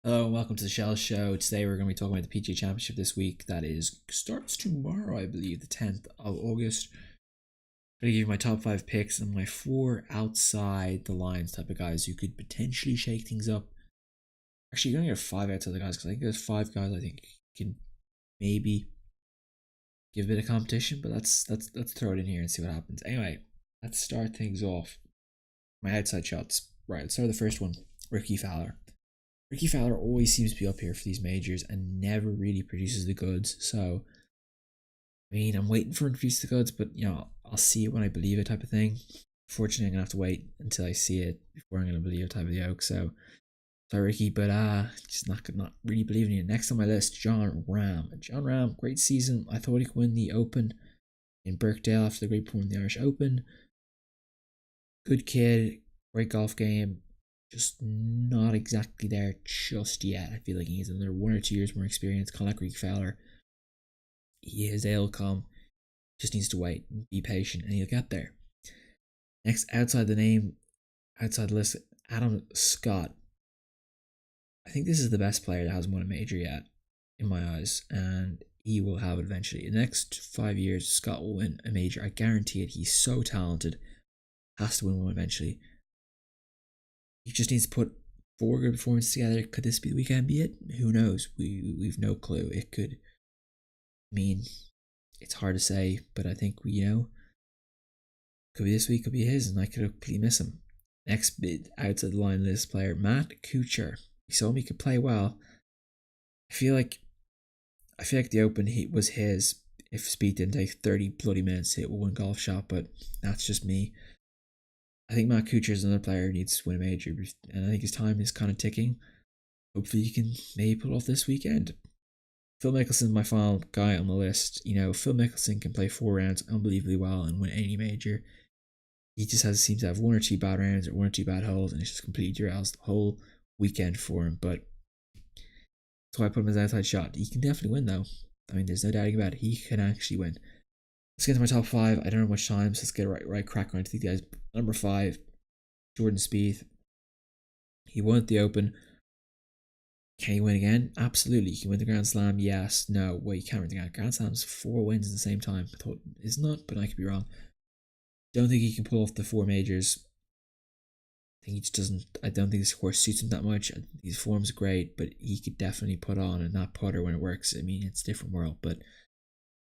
Hello and welcome to the Shellz show. Today we're going to be talking about the PGA Championship this week. That starts tomorrow, I believe, the 10th of August. I'm going to give you my top 5 picks and my 4 outside the lines type of guys who could potentially shake things up. Actually, you're going to get 5 outside the guys because I think there's 5 guys I think can maybe give a bit of competition, but let's throw it in here and see what happens. Anyway, let's start things off. My outside shots. Right, let's start with the first one. Ricky Fowler. Ricky Fowler always seems to be up here for these majors and never really produces the goods. So, I mean, I'm waiting for him to produce the goods, but I'll see it when I believe it, type of thing. Fortunately, I'm gonna have to wait until I see it before I'm gonna believe it, type of yoke. So, sorry, Ricky, but just not really believing you. Next on my list, Jon Rahm. Jon Rahm, great season. I thought he could win the Open in Birkdale after the great performance in the Irish Open. Good kid, great golf game. Just not exactly there just yet. I feel like he needs another 1 or 2 years more experience. Kind of like Ricky Fowler. His day will come. Just needs to wait and be patient, and he'll get there. Next, outside the list, Adam Scott. I think this is the best player that hasn't won a major yet, in my eyes, and he will have it eventually. In the next 5 years, Scott will win a major. I guarantee it. He's so talented. Has to win one eventually. He just needs to put 4 good performances together. Could this be the weekend be it? Who knows? We've no clue. It could mean it's hard to say, but I think could be this week, could be his, and I could completely miss him. Next bit outside the line list player, Matt Kuchar. We saw him, he could play well. I feel like the Open was his if Speed didn't take 30 bloody minutes to hit one golf shot, but that's just me. I think Matt Kuchar is another player who needs to win a major, and I think his time is kind of ticking. Hopefully he can maybe pull off this weekend. Phil Mickelson, my final guy on the list. Phil Mickelson can play 4 rounds unbelievably well and win any major. He just seems to have 1 or 2 bad rounds or 1 or 2 bad holes, and it just completely derails the whole weekend for him. But that's why I put him as outside shot. He can definitely win, though. I mean, there's no doubting about it. He can actually win. Let's get to my top 5. I don't have much time, so let's get right crack on to these guys. Number 5, Jordan Spieth. He won at the Open. Can he win again? Absolutely. He can win the Grand Slam. Yes. No. Well, you can't win the Grand Slam's 4 wins at the same time. I thought it's not, but I could be wrong. Don't think he can pull off the 4 majors. I think he just doesn't. I don't think this course suits him that much. His form's great, but he could definitely put on, and that putter when it works. I mean, it's a different world, but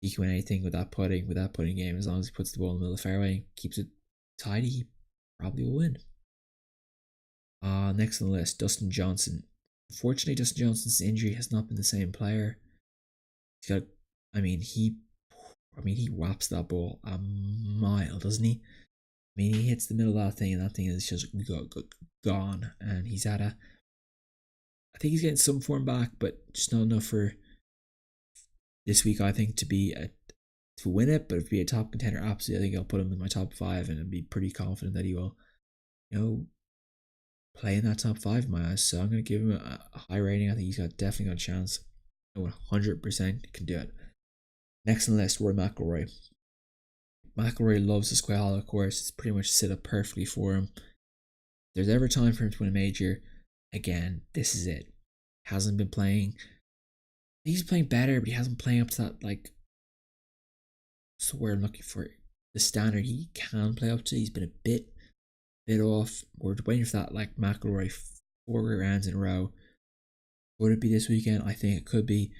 he can win anything with that putting game, as long as he puts the ball in the middle of the fairway and keeps it tidy. He probably will win. Next on the list, Dustin Johnson. Unfortunately, Dustin Johnson's injury has not been the same player. He's got, he whaps that ball a mile, doesn't he? I mean, he hits the middle of that thing, and that thing is just gone. And I think he's getting some form back, but just not enough for this week, I think, to win it. But if be a top contender, absolutely, I think I'll put him in my top 5, and I'd be pretty confident that he will, play in that top 5 in my eyes. So I'm going to give him a high rating. I think he's definitely got a chance. 100% can do it. Next on the list, Rory McIlroy. McIlroy loves the Quail Hollow course. It's pretty much set up perfectly for him. If there's ever time for him to win a major, again, this is it. Hasn't been playing. He's playing better, but he hasn't playing up to that, what's the word I'm looking for? The standard he can play up to. He's been a bit off. We're waiting for that, McIlroy 4 rounds in a row. Would it be this weekend? I think it could be.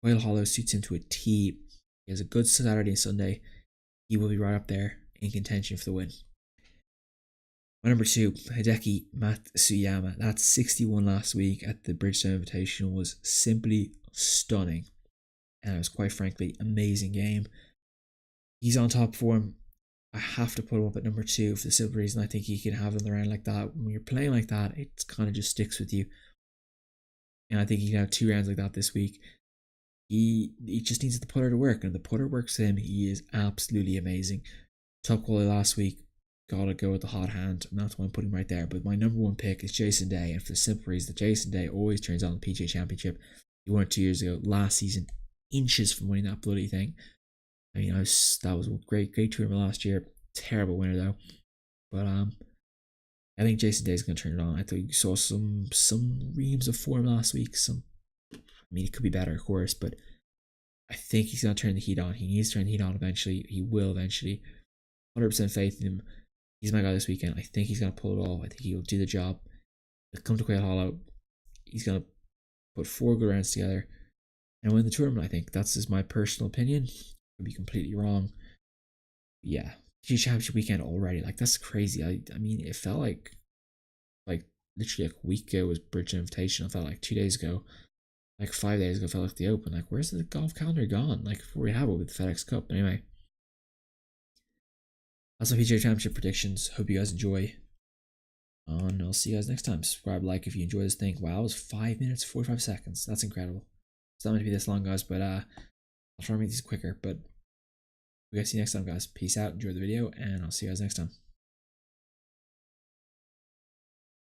Quail Hollow suits him to a T. He has a good Saturday and Sunday. He will be right up there in contention for the win. My number 2, Hideki Matsuyama. That 61 last week at the Bridgestone Invitational was simply stunning. And it was, quite frankly, amazing game. He's on top form. I have to put him up at number 2 for the simple reason I think he can have another round like that. When you're playing like that, it kind of just sticks with you. And I think he can have 2 rounds like that this week. He just needs the putter to work, and if the putter works for him, he is absolutely amazing. Top quality last week. Gotta go with the hot hand, and that's why I'm putting him right there. But my number 1 pick is Jason Day, and for the simple reason that Jason Day always turns on the PGA Championship. He won it 2 years ago, last season, inches from winning that bloody thing. I mean, that was a great tournament last year. Terrible winner though. But I think Jason Day's gonna turn it on. I thought you saw some reams of form last week. I mean, it could be better, of course, but I think he's gonna turn the heat on. He needs to turn the heat on eventually. He will eventually. 100% faith in him. He's my guy this weekend. I think he's gonna pull it off. I think he'll do the job. He'll come to Quail Hollow. He's gonna put 4 good rounds together and win the tournament. I think that's just my personal opinion. Could be completely wrong. Yeah, PGA Championship weekend already. Like, that's crazy. I mean, it felt like literally a week ago was Bridge Invitation. I felt like 2 days ago, like 5 days ago, felt like the Open. Like, where's the golf calendar gone? Like, before we have it with the FedEx Cup. Anyway, that's my PGA Championship predictions. Hope you guys enjoy. And I'll see you guys next time. Subscribe, like if you enjoy this thing. Wow, it was 5 minutes, 45 seconds. That's incredible. It's not meant to be this long, guys, but I'll try to make these quicker. But we guys see you next time, guys. Peace out. Enjoy the video, and I'll see you guys next time.